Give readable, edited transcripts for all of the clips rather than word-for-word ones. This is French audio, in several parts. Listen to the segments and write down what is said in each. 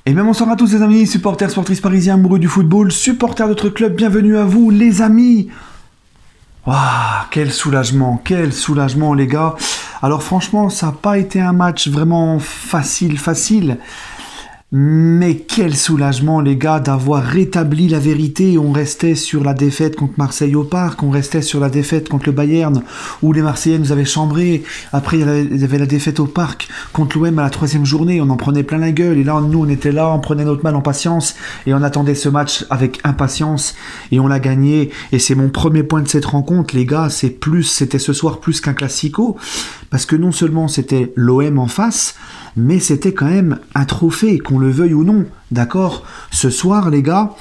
Et même bonsoir à tous les amis, supporters, sportifs parisiens, amoureux du football, supporters de notre club, bienvenue à vous les amis. Waouh, quel soulagement les gars. Alors franchement, ça n'a pas été un match vraiment facile. Mais quel soulagement les gars d'avoir rétabli la vérité. On restait sur la défaite contre Marseille au Parc, on restait sur la défaite contre le Bayern où les Marseillais nous avaient chambrés. Après il y avait la défaite au Parc contre l'OM à la 3e journée, on en prenait plein la gueule et là nous on était là, on prenait notre mal en patience et on attendait ce match avec impatience et on l'a gagné. Et c'est mon premier point de cette rencontre les gars, c'était ce soir plus qu'un classico parce que non seulement c'était l'OM en face, mais c'était quand même un trophée, qu'on le veuille ou non, d'accord? Ce soir, les gars,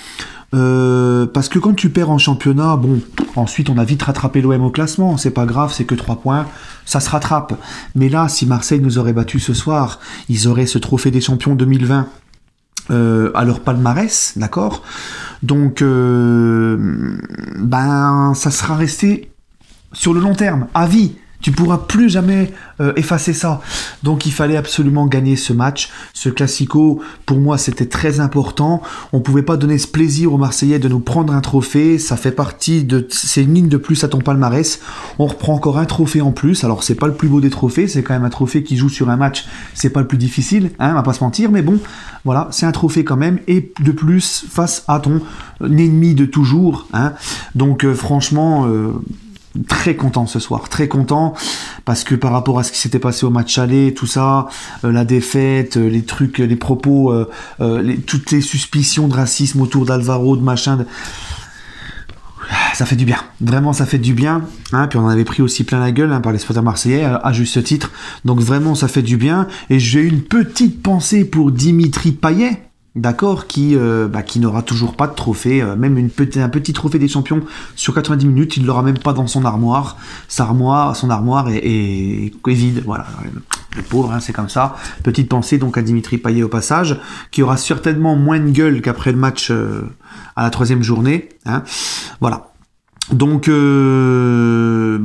parce que quand tu perds en championnat, bon, ensuite on a vite rattrapé l'OM au classement, c'est pas grave, c'est que 3 points, ça se rattrape. Mais là, si Marseille nous aurait battu ce soir, ils auraient ce trophée des champions 2020 à leur palmarès, d'accord? Donc, ça sera resté sur le long terme, à vie. Tu pourras plus jamais effacer ça. Donc il fallait absolument gagner ce match. Ce classico, pour moi, c'était très important. On pouvait pas donner ce plaisir aux Marseillais de nous prendre un trophée. Ça fait partie de... C'est une ligne de plus à ton palmarès. On reprend encore un trophée en plus. Alors c'est pas le plus beau des trophées. C'est quand même un trophée qui joue sur un match. C'est pas le plus difficile, hein, on va pas se mentir. Mais bon, voilà, c'est un trophée quand même. Et de plus, face à ton ennemi de toujours. Hein. Donc franchement... très content ce soir, très content parce que par rapport à ce qui s'était passé au match aller, tout ça, la défaite, les trucs, les propos, toutes les suspicions de racisme autour d'Alvaro, de machin, ça fait du bien, vraiment ça fait du bien, hein, puis on en avait pris aussi plein la gueule hein, par les supporters marseillais à juste titre, donc vraiment ça fait du bien, et j'ai une petite pensée pour Dimitri Payet. D'accord, qui n'aura toujours pas de trophée, même un petit trophée des champions sur 90 minutes, il l'aura même pas dans son armoire. Son armoire est vide, voilà. Le pauvre, hein, c'est comme ça. Petite pensée donc à Dimitri Payet au passage, qui aura certainement moins de gueule qu'après le match à la 3e journée. Hein. Voilà. Donc,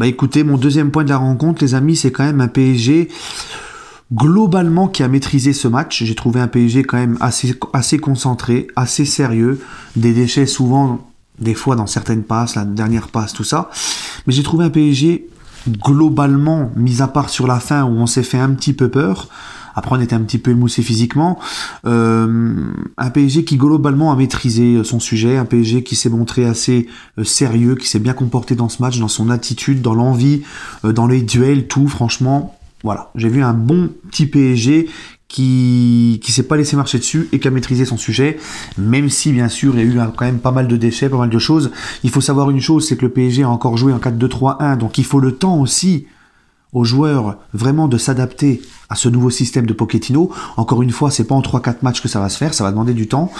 écoutez, mon deuxième point de la rencontre, les amis, c'est quand même un PSG... globalement qui a maîtrisé ce match. J'ai trouvé un PSG quand même assez concentré, assez sérieux, des déchets souvent, des fois dans certaines passes, la dernière passe, tout ça, mais j'ai trouvé un PSG globalement, mis à part sur la fin où on s'est fait un petit peu peur, après on était un petit peu émoussé physiquement, un PSG qui globalement a maîtrisé son sujet, un PSG qui s'est montré assez sérieux, qui s'est bien comporté dans ce match, dans son attitude, dans l'envie, dans les duels, tout, franchement. Voilà, j'ai vu un bon petit PSG qui s'est pas laissé marcher dessus et qui a maîtrisé son sujet, même si bien sûr il y a eu quand même pas mal de déchets, pas mal de choses. Il faut savoir une chose, c'est que le PSG a encore joué en 4-2-3-1, donc il faut le temps aussi aux joueurs vraiment de s'adapter à ce nouveau système de Pochettino. Encore une fois, c'est pas en 3-4 matchs que ça va se faire, ça va demander du temps.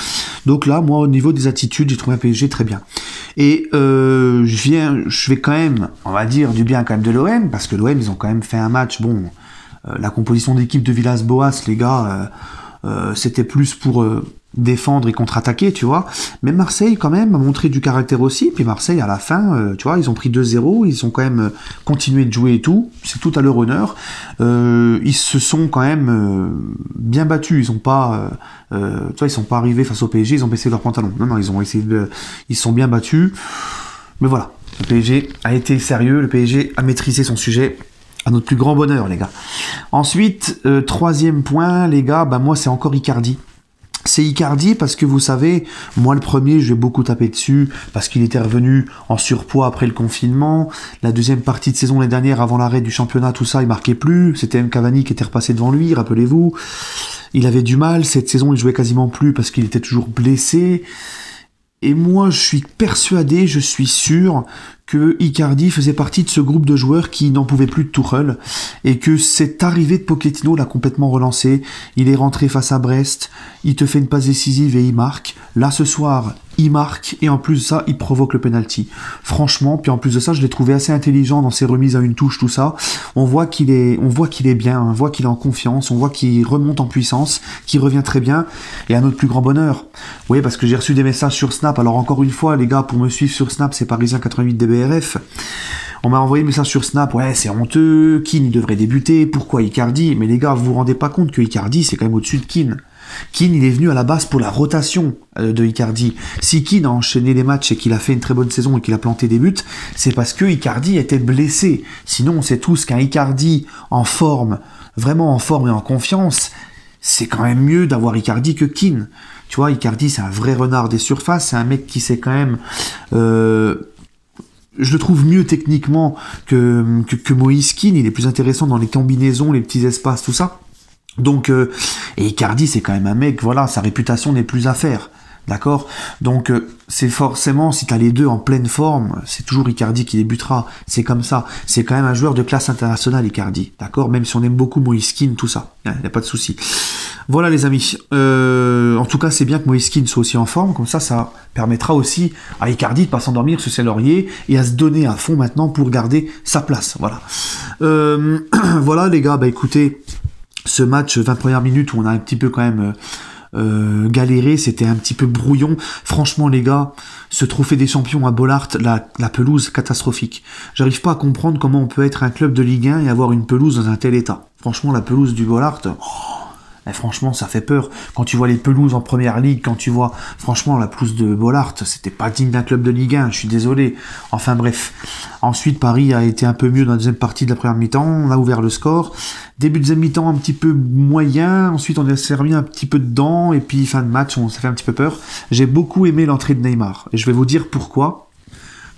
Donc là, moi, au niveau des attitudes, j'ai trouvé un PSG très bien. Et je vais quand même, on va dire, du bien quand même de l'OM, parce que l'OM, ils ont quand même fait un match, bon, la composition d'équipe de Villas-Boas, les gars, c'était plus pour défendre et contre-attaquer, tu vois. Mais Marseille, quand même, a montré du caractère aussi. Puis Marseille, à la fin, tu vois, ils ont pris 2-0. Ils ont quand même continué de jouer et tout. C'est tout à leur honneur. Ils se sont quand même bien battus. Ils ont pas, tu vois, ils sont pas arrivés face au PSG. Ils ont baissé leurs pantalons. Non, ils ont essayé ils se sont bien battus. Mais voilà. Le PSG a été sérieux. Le PSG a maîtrisé son sujet. À notre plus grand bonheur, les gars. Ensuite, 3e point, les gars, moi, c'est encore Icardi. C'est Icardi parce que vous savez, moi le premier, je vais beaucoup taper dessus parce qu'il était revenu en surpoids après le confinement. La deuxième partie de saison l'année dernière, avant l'arrêt du championnat, tout ça, il marquait plus. C'était M. Cavani qui était repassé devant lui, rappelez-vous. Il avait du mal. Cette saison, il jouait quasiment plus parce qu'il était toujours blessé. Et moi, je suis persuadé, je suis sûr que Icardi faisait partie de ce groupe de joueurs qui n'en pouvaient plus de Tuchel et que cette arrivée de Pochettino l'a complètement relancé. Il est rentré face à Brest, il te fait une passe décisive et il marque. Là, ce soir, il marque et en plus de ça, il provoque le penalty. Franchement, puis en plus de ça, je l'ai trouvé assez intelligent dans ses remises à une touche, tout ça. On voit qu'il est bien, on voit qu'il est en confiance, on voit qu'il remonte en puissance, qu'il revient très bien. Et à notre plus grand bonheur. Oui, parce que j'ai reçu des messages sur Snap. Alors encore une fois, les gars, pour me suivre sur Snap, c'est Parisien88DBRF. On m'a envoyé le message sur Snap, ouais, c'est honteux, Keane il devrait débuter, pourquoi Icardi? Mais les gars, vous vous rendez pas compte que Icardi, c'est quand même au-dessus de Keane. Keane, il est venu à la base pour la rotation de Icardi. Si Keane a enchaîné les matchs et qu'il a fait une très bonne saison et qu'il a planté des buts, c'est parce que Icardi était blessé. Sinon, on sait tous qu'un Icardi en forme, vraiment en forme et en confiance, c'est quand même mieux d'avoir Icardi que Keane. Tu vois, Icardi, c'est un vrai renard des surfaces, c'est un mec qui sait quand même... je le trouve mieux techniquement que Moïse Keane, il est plus intéressant dans les combinaisons, les petits espaces, tout ça. Donc, et Icardi, c'est quand même un mec, voilà, sa réputation n'est plus à faire. D'accord? Donc, c'est forcément, si tu as les deux en pleine forme, c'est toujours Icardi qui débutera. C'est comme ça. C'est quand même un joueur de classe internationale, Icardi. D'accord? Même si on aime beaucoup Moïse Keane, tout ça. Il n'y a pas de souci. Voilà, les amis. En tout cas, c'est bien que Moïse Keane soit aussi en forme. Comme ça permettra aussi à Icardi de pas s'endormir sur ses lauriers et à se donner à fond maintenant pour garder sa place. Voilà. Voilà, les gars. Bah, écoutez, ce match, 20 premières minutes où on a un petit peu quand même... galéré, c'était un petit peu brouillon. Franchement, les gars, ce trophée des champions à Bollaert, la pelouse catastrophique. J'arrive pas à comprendre comment on peut être un club de Ligue 1 et avoir une pelouse dans un tel état. Franchement, la pelouse du Bollaert, franchement, ça fait peur. Quand tu vois les pelouses en première ligue, quand tu vois, franchement, la pelouse de Bollaert, c'était pas digne d'un club de Ligue 1, je suis désolé. Enfin bref. Ensuite, Paris a été un peu mieux dans la deuxième partie de la première mi-temps, on a ouvert le score. Début de deuxième mi-temps un petit peu moyen, ensuite on a servi un petit peu dedans, et puis fin de match, on s'est fait un petit peu peur. J'ai beaucoup aimé l'entrée de Neymar, et je vais vous dire pourquoi.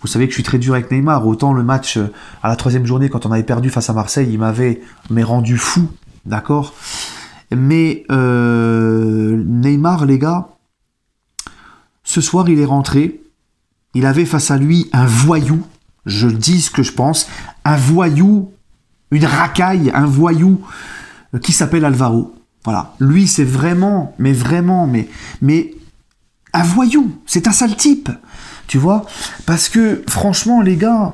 Vous savez que je suis très dur avec Neymar, autant le match à la 3e journée, quand on avait perdu face à Marseille, il m'avait rendu fou, d'accord ? Mais Neymar, les gars, ce soir, il est rentré. Il avait face à lui un voyou, je dis ce que je pense, un voyou, une racaille, un voyou qui s'appelle Alvaro. Voilà. Lui, c'est vraiment, mais un voyou. C'est un sale type. Tu vois ? Parce que, franchement, les gars...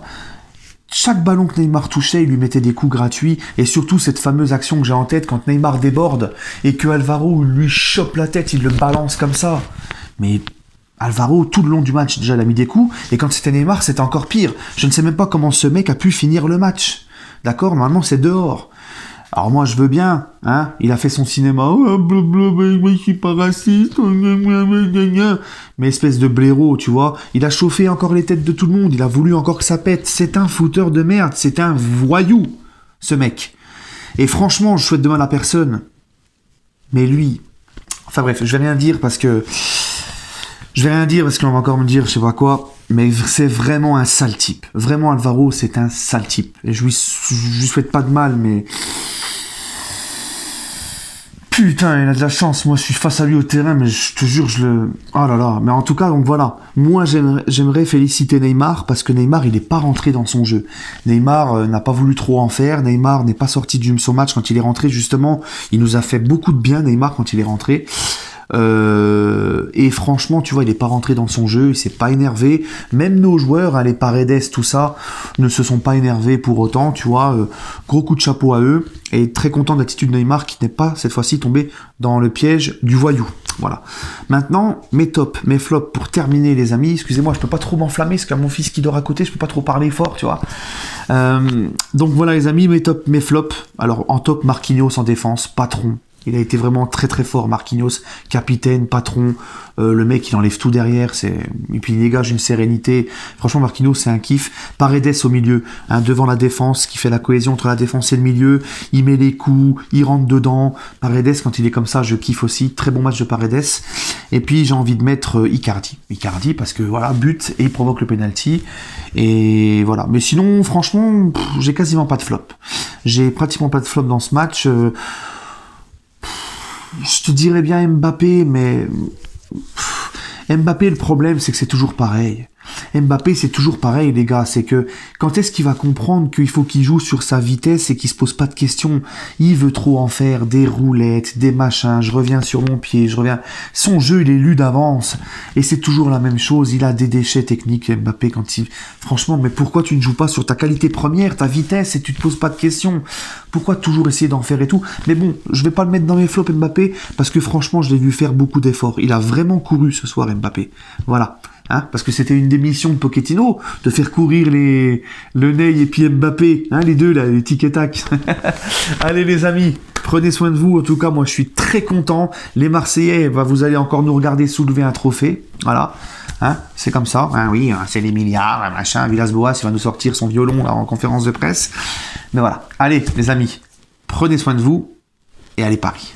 Chaque ballon que Neymar touchait, il lui mettait des coups gratuits. Et surtout, cette fameuse action que j'ai en tête, quand Neymar déborde et que Alvaro lui chope la tête, il le balance comme ça. Mais Alvaro, tout le long du match, déjà, il a mis des coups. Et quand c'était Neymar, c'était encore pire. Je ne sais même pas comment ce mec a pu finir le match. D'accord ? Normalement, c'est dehors. Alors moi, je veux bien, hein, il a fait son cinéma, oh, blablabla, je suis pas raciste, mais espèce de blaireau, tu vois, il a chauffé encore les têtes de tout le monde, il a voulu encore que ça pète, c'est un fouteur de merde, c'est un voyou, ce mec. Et franchement, je souhaite de mal à personne, mais lui, enfin bref, je vais rien dire parce qu'on va encore me dire, je sais pas quoi, mais c'est vraiment un sale type. Vraiment, Alvaro, c'est un sale type. Et je lui souhaite pas de mal, mais... Putain, il a de la chance. Moi, je suis face à lui au terrain, mais je te jure, oh là là. Mais en tout cas, donc voilà. Moi, j'aimerais féliciter Neymar, parce que Neymar, il n'est pas rentré dans son jeu. Neymar n'a pas voulu trop en faire. Neymar n'est pas sorti du son match quand il est rentré, justement. Il nous a fait beaucoup de bien, Neymar, quand il est rentré. Et franchement, tu vois, il est pas rentré dans son jeu, il s'est pas énervé. Même nos joueurs, hein, les Paredes, tout ça, ne se sont pas énervés pour autant, tu vois. Gros coup de chapeau à eux. Et très content de l'attitude de Neymar qui n'est pas, cette fois-ci, tombé dans le piège du voyou. Voilà. Maintenant, mes tops, mes flops pour terminer, les amis. Excusez-moi, je peux pas trop m'enflammer parce qu'il y a mon fils qui dort à côté, je peux pas trop parler fort, tu vois. Donc voilà, les amis, mes tops, mes flops. Alors, en top, Marquinhos en défense, patron. Il a été vraiment très très fort, Marquinhos, capitaine, patron, le mec il enlève tout derrière, et puis il dégage une sérénité. Franchement, Marquinhos, c'est un kiff. Paredes au milieu, hein, devant la défense, qui fait la cohésion entre la défense et le milieu. Il met les coups, il rentre dedans. Paredes, quand il est comme ça, je kiffe aussi. Très bon match de Paredes. Et puis j'ai envie de mettre Icardi. Icardi parce que voilà, but et il provoque le penalty. Et voilà. Mais sinon, franchement, j'ai quasiment pas de flop. J'ai pratiquement pas de flop dans ce match. Je te dirais bien Mbappé, mais Mbappé, le problème, c'est que c'est toujours pareil. Mbappé, c'est toujours pareil, les gars. C'est que quand est-ce qu'il va comprendre qu'il faut qu'il joue sur sa vitesse et qu'il se pose pas de questions? Il veut trop en faire, des roulettes, des machins. Je reviens sur mon pied, je reviens. Son jeu, il est lu d'avance. Et c'est toujours la même chose. Il a des déchets techniques, Mbappé, quand il... Franchement, mais pourquoi tu ne joues pas sur ta qualité première, ta vitesse, et tu te poses pas de questions? Pourquoi toujours essayer d'en faire et tout? Mais bon, je vais pas le mettre dans mes flops, Mbappé, parce que franchement, je l'ai vu faire beaucoup d'efforts. Il a vraiment couru ce soir, Mbappé. Voilà. Hein, parce que c'était une des missions de Pochettino, de faire courir le Ney et puis Mbappé, hein, les deux là, les tic et tac. Allez les amis, prenez soin de vous. En tout cas, moi je suis très content. Les Marseillais, vous allez encore nous regarder soulever un trophée. Voilà, hein, c'est comme ça. Hein, oui, c'est les milliards, machin. Villas-Boas, il va nous sortir son violon là en conférence de presse. Mais voilà, allez les amis, prenez soin de vous et allez Paris.